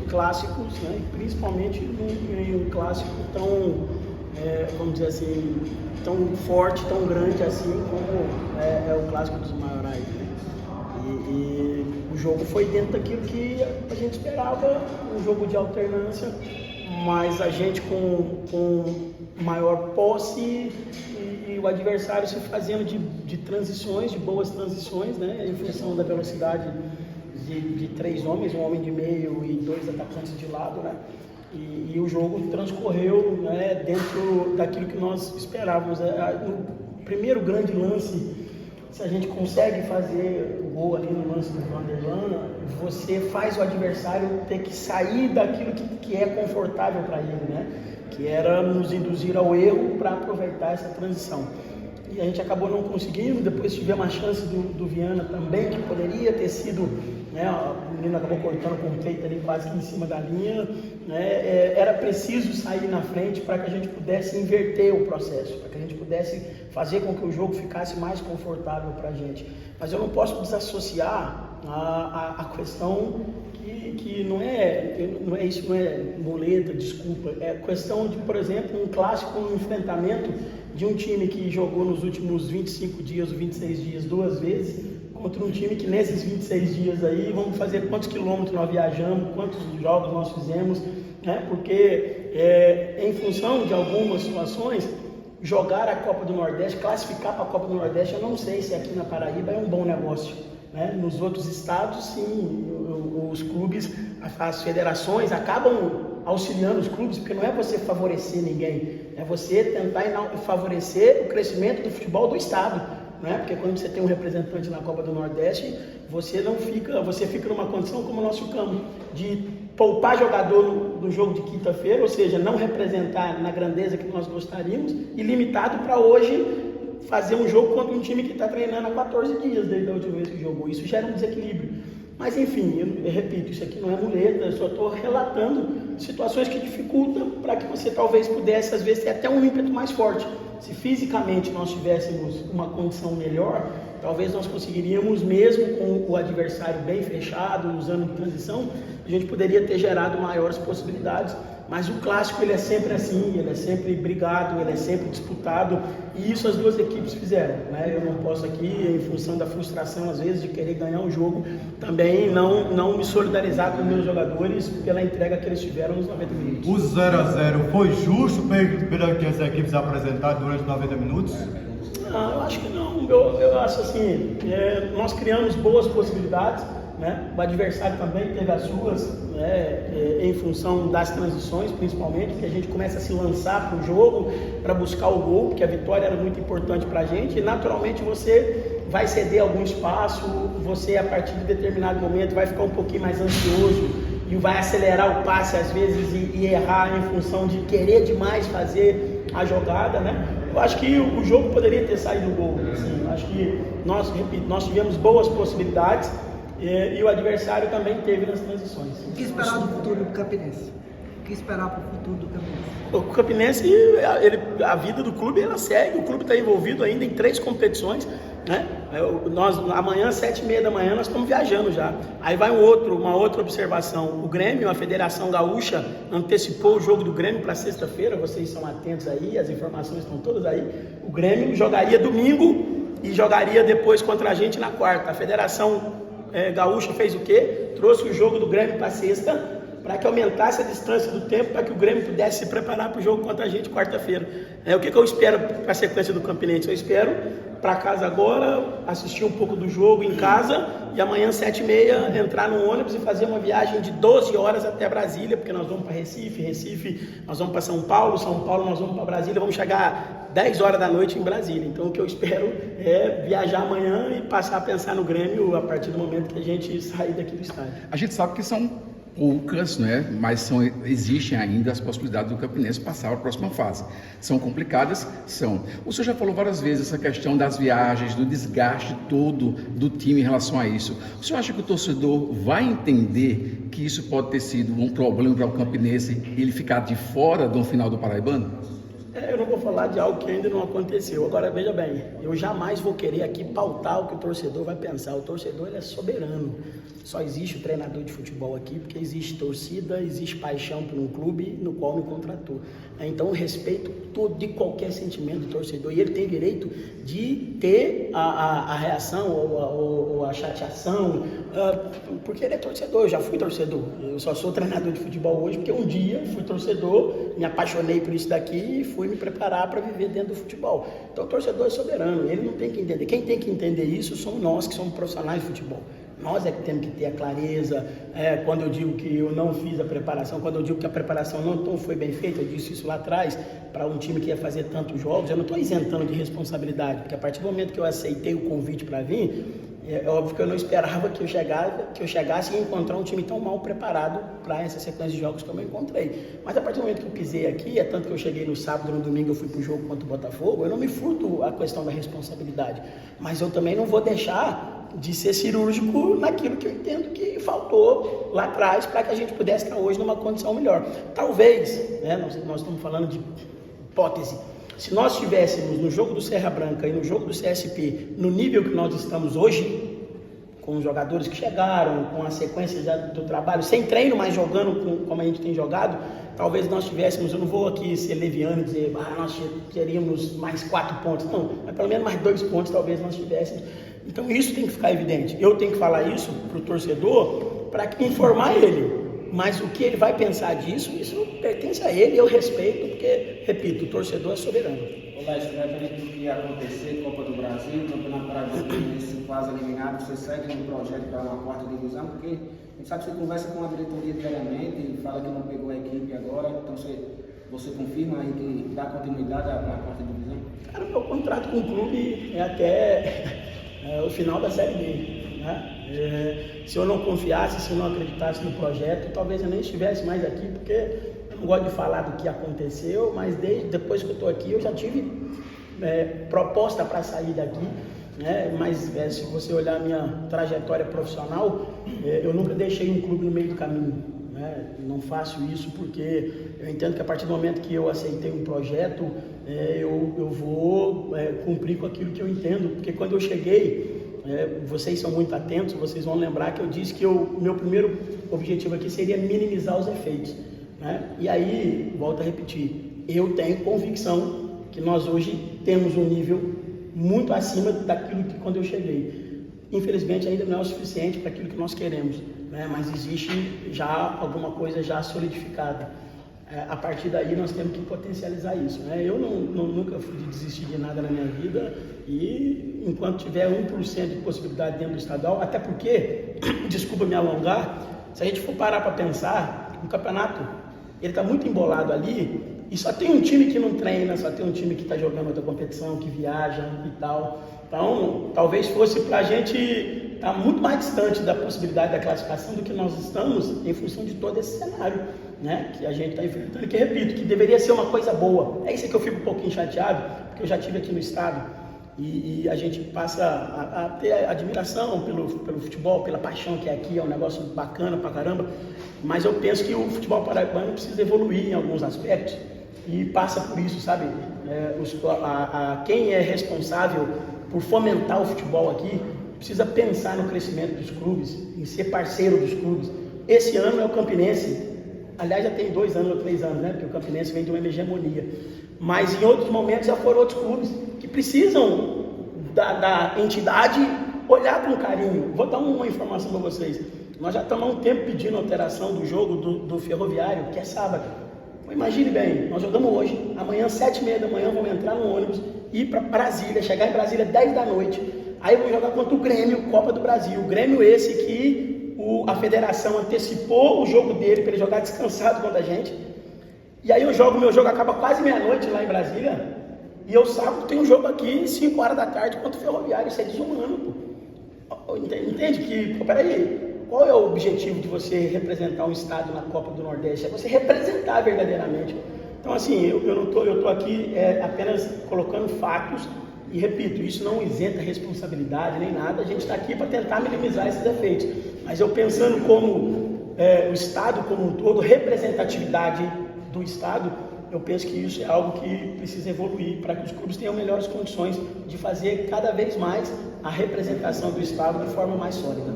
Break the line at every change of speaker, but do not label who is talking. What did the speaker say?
clássicos, né? Principalmente em um clássico tão, vamos dizer assim, tão forte, tão grande assim como é o clássico dos maiorais, né? E o jogo foi dentro daquilo que a gente esperava, um jogo de alternância, mas a gente com maior posse e o adversário se fazendo de transições, de boas transições, né? Em função da velocidade de 3 homens, um homem de meio e 2 atacantes de lado, né? E o jogo transcorreu, né, dentro daquilo que nós esperávamos. No primeiro grande lance, se a gente consegue fazer o gol ali no lance do Vanderlan, você faz o adversário ter que sair daquilo que é confortável para ele, né? Que era nos induzir ao erro para aproveitar essa transição. E a gente acabou não conseguindo. Depois tivemos a chance do Viana também, que poderia ter sido, né, o menino acabou cortando com o peito ali quase que em cima da linha, né? Era preciso sair na frente para que a gente pudesse inverter o processo, para que a gente pudesse fazer com que o jogo ficasse mais confortável para a gente. Mas eu não posso desassociar a questão que não é isso, não é muleta, desculpa, é questão de, por exemplo, um clássico, um enfrentamento de um time que jogou nos últimos 25 dias ou 26 dias 2 vezes, contra um time que nesses 26 dias aí, vamos fazer quantos quilômetros nós viajamos, quantos jogos nós fizemos, né? Porque em função de algumas situações, jogar a Copa do Nordeste, classificar para a Copa do Nordeste, eu não sei se aqui na Paraíba é um bom negócio, né? Nos outros estados, sim, os clubes, as federações acabam auxiliando os clubes, porque não é você favorecer ninguém, é você tentar favorecer o crescimento do futebol do estado, né? Porque quando você tem um representante na Copa do Nordeste, você fica numa condição como nós ficamos, de poupar jogador no jogo de quinta-feira, ou seja, não representar na grandeza que nós gostaríamos, e limitado para hoje fazer um jogo contra um time que está treinando há 14 dias desde a última vez que jogou. Isso gera um desequilíbrio. Mas enfim, eu repito, isso aqui não é muleta, eu só estou relatando situações que dificultam para que você talvez pudesse, às vezes, ter até um ímpeto mais forte. Se fisicamente nós tivéssemos uma condição melhor, talvez nós conseguiríamos, mesmo com o adversário bem fechado, usando transição, a gente poderia ter gerado maiores possibilidades. Mas o clássico, ele é sempre assim, ele é sempre brigado, ele é sempre disputado, e isso as duas equipes fizeram, né? Eu não posso aqui, em função da frustração às vezes de querer ganhar um jogo, também não me solidarizar com meus jogadores pela entrega que eles tiveram nos 90 minutos.
O 0-0 foi justo pelo que as equipes apresentaram durante 90 minutos?
Não, eu acho que não. Eu acho assim, nós criamos boas possibilidades, né? O adversário também teve as suas, né? Em função das transições, principalmente, que a gente começa a se lançar para o jogo, para buscar o gol, porque a vitória era muito importante para a gente, e naturalmente você vai ceder algum espaço, você a partir de determinado momento vai ficar um pouquinho mais ansioso e vai acelerar o passe às vezes e errar em função de querer demais fazer a jogada, né? Eu acho que o jogo poderia ter saído gol, assim. Eu acho que nós tivemos boas possibilidades, e o adversário também teve nas transições.
O que esperar do futuro do Campinense? O que esperar para o futuro do Campinense?
O Campinense, a vida do clube, ela segue. O clube está envolvido ainda em 3 competições, né? Amanhã, 7h30 da manhã, nós estamos viajando já. Aí vai uma outra observação. O Grêmio, a Federação Gaúcha, antecipou o jogo do Grêmio para sexta-feira. Vocês são atentos aí, as informações estão todas aí. O Grêmio jogaria domingo e jogaria depois contra a gente na quarta. A Federação Gaúcha fez o quê? Trouxe o jogo do Grêmio para sexta, para que aumentasse a distância do tempo, para que o Grêmio pudesse se preparar para o jogo contra a gente quarta-feira. O que eu espero para a sequência do Campinense? Eu espero para casa agora, assistir um pouco do jogo em casa, e amanhã 7h30 entrar no ônibus e fazer uma viagem de 12 horas até Brasília, porque nós vamos para Recife nós vamos para São Paulo nós vamos para Brasília, vamos chegar 10 horas da noite em Brasília. Então o que eu espero é viajar amanhã e passar a pensar no Grêmio a partir do momento que a gente sair daqui do estádio.
A gente sabe que são poucas, né? Mas existem ainda as possibilidades do Campinense passar para a próxima fase. São complicadas? São. O senhor já falou várias vezes essa questão das viagens, do desgaste todo do time em relação a isso. O senhor acha que o torcedor vai entender que isso pode ter sido um problema para o Campinense e ele ficar de fora do final do Paraibano?
eu não vou falar de algo que ainda não aconteceu. Agora, veja bem, eu jamais vou querer aqui pautar o que o torcedor vai pensar. O torcedor, ele é soberano. Só existe o treinador de futebol aqui porque existe torcida, existe paixão por um clube no qual me contratou. Então, eu respeito todo de qualquer sentimento do torcedor e ele tem direito de ter a reação ou a chateação, porque ele é torcedor. Eu já fui torcedor. Eu só sou treinador de futebol hoje porque um dia fui torcedor, me apaixonei por isso daqui e fui me preparar para viver dentro do futebol. Então, o torcedor é soberano, ele não tem que entender. Quem tem que entender isso somos nós que somos profissionais de futebol. Nós é que temos que ter a clareza. Quando eu digo que eu não fiz a preparação, quando eu digo que a preparação não foi bem feita, eu disse isso lá atrás, para um time que ia fazer tantos jogos, eu não estou isentando de responsabilidade, porque a partir do momento que eu aceitei o convite para vir, é óbvio que eu não esperava que eu chegasse e encontrar um time tão mal preparado para essa sequência de jogos que eu me encontrei. Mas a partir do momento que eu pisei aqui, é tanto que eu cheguei no sábado, no domingo eu fui para o jogo contra o Botafogo, eu não me furto a questão da responsabilidade, mas eu também não vou deixar de ser cirúrgico naquilo que eu entendo que faltou lá atrás para que a gente pudesse estar hoje numa condição melhor. Talvez, nós estamos falando de hipótese, se nós estivéssemos no jogo do Serra Branca e no jogo do CSP no nível que nós estamos hoje, com os jogadores que chegaram, com a sequência do trabalho, sem treino, mas jogando como a gente tem jogado, talvez nós tivéssemos, eu não vou aqui ser leviano e dizer, nós teríamos mais 4 pontos, não, mas pelo menos mais 2 pontos talvez nós tivéssemos. Então isso tem que ficar evidente. Eu tenho que falar isso para o torcedor para informar ele. Mas o que ele vai pensar disso, isso pertence a ele, eu respeito, porque, repito, o torcedor é soberano.
Ô Lécio, independente do que ia acontecer, Copa do Brasil, Campeonato Paraibano, quase eliminado, você segue no projeto para uma quarta divisão, porque a gente sabe que você conversa com a diretoria diariamente e fala que não pegou a equipe agora, então você confirma aí que dá continuidade à quarta divisão?
Cara, meu contrato com o clube é até o final da Série B, né? Se eu não confiasse, se eu não acreditasse no projeto, talvez eu nem estivesse mais aqui, porque eu não gosto de falar do que aconteceu, mas depois que eu estou aqui, eu já tive proposta para sair daqui, né? Mas se você olhar a minha trajetória profissional, eu nunca deixei um clube no meio do caminho, né? Não faço isso porque eu entendo que a partir do momento que eu aceitei um projeto, eu vou cumprir com aquilo que eu entendo, porque quando eu cheguei, vocês são muito atentos, vocês vão lembrar que eu disse que o meu primeiro objetivo aqui seria minimizar os efeitos, né? E aí, volto a repetir, eu tenho convicção que nós hoje temos um nível muito acima daquilo que quando eu cheguei. Infelizmente ainda não é o suficiente para aquilo que nós queremos, né? Mas existe já alguma coisa já solidificada. A partir daí nós temos que potencializar isso, né? Eu nunca fui de desistir de nada na minha vida e enquanto tiver 1% de possibilidade dentro do estadual, até porque, desculpa me alongar, se a gente for parar para pensar, o campeonato ele está muito embolado ali e só tem um time que não treina, só tem um time que está jogando outra competição, que viaja e tal. Então, talvez fosse para a gente estar muito mais distante da possibilidade da classificação do que nós estamos em função de todo esse cenário, né, que a gente está enfrentando, que repito, que deveria ser uma coisa boa. É isso que eu fico um pouquinho chateado, porque eu já estive aqui no estado e a gente passa a ter admiração pelo futebol, pela paixão que é aqui, é um negócio bacana pra caramba, mas eu penso que o futebol paraibano precisa evoluir em alguns aspectos e passa por isso, sabe? Quem é responsável por fomentar o futebol aqui precisa pensar no crescimento dos clubes, em ser parceiro dos clubes. Esse ano é o Campinense. Aliás, já tem 2 anos ou 3 anos, né? Porque o Campinense vem de uma hegemonia. Mas em outros momentos já foram outros clubes que precisam da entidade olhar com carinho. Vou dar uma informação para vocês. Nós já estamos há um tempo pedindo alteração do jogo do Ferroviário, que é sábado. Imagine bem, nós jogamos hoje, amanhã 7h30 da manhã vamos entrar no ônibus, ir para Brasília, chegar em Brasília 10 da noite. Aí vamos jogar contra o Grêmio, Copa do Brasil. O Grêmio esse que a federação antecipou o jogo dele para ele jogar descansado contra a gente. E aí meu jogo acaba quase meia-noite lá em Brasília. E eu sábado tenho um jogo aqui 5 horas da tarde contra o Ferroviário. Isso é desumano, pô. Entende que, peraí, qual é o objetivo de você representar um estado na Copa do Nordeste? É você representar verdadeiramente. Então assim, eu tô aqui apenas colocando fatos. E repito, isso não isenta responsabilidade nem nada, a gente está aqui para tentar minimizar esses efeitos. Mas eu pensando como o Estado como um todo, representatividade do Estado, eu penso que isso é algo que precisa evoluir para que os clubes tenham melhores condições de fazer cada vez mais a representação do Estado de forma mais sólida.